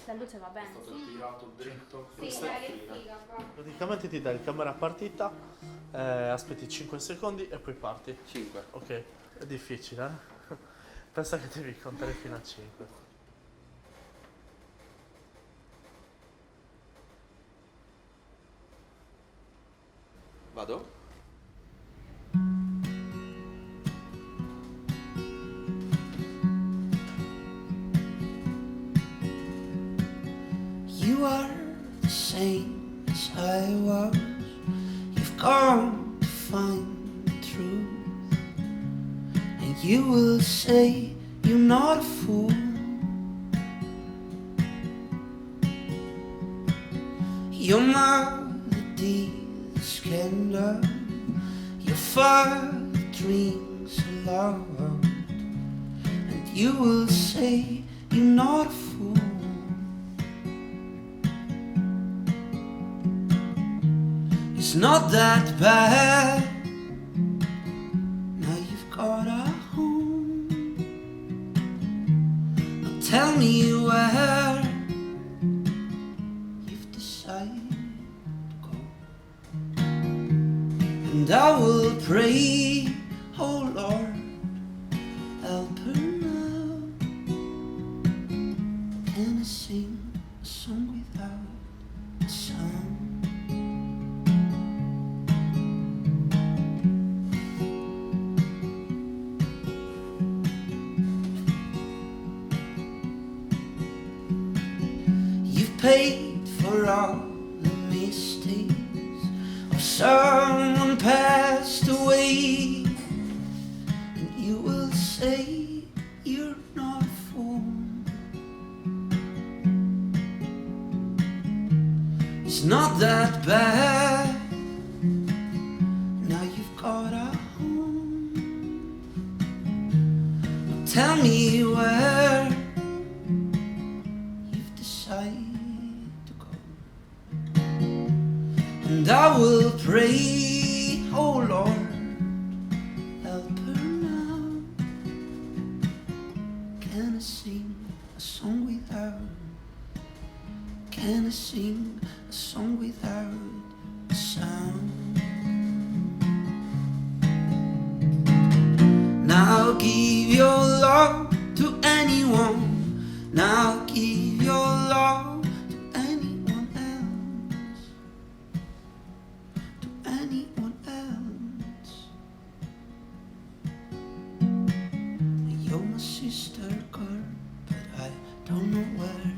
La luce va bene. È stato tirato dritto. Sì, dai, che figa qua. Praticamente ti dai il camera partita, aspetti 5 secondi e poi parti. 5. Ok, è difficile, eh? Pensa che devi contare fino a 5. Vado? You are the same as I was. You've come to find the truth, and you will say you're not a fool. Your melody, the scandal, your fire dreams aloud, and you will say you're not a fool. It's not that bad. Now you've got a home. Now tell me where you've decided to go, and I will pray, oh Lord, help her now. Can I sing a song without a sound? Paid for all the mistakes of someone passed away, and you will say you're not a fool. It's not that bad. Now you've got a home. Now tell me where you've decided, and I will pray, oh Lord, help her now. Can I sing a song without? Can I sing a song without a sound? Now give your love to anyone. Now give your love sister girl, but I don't know where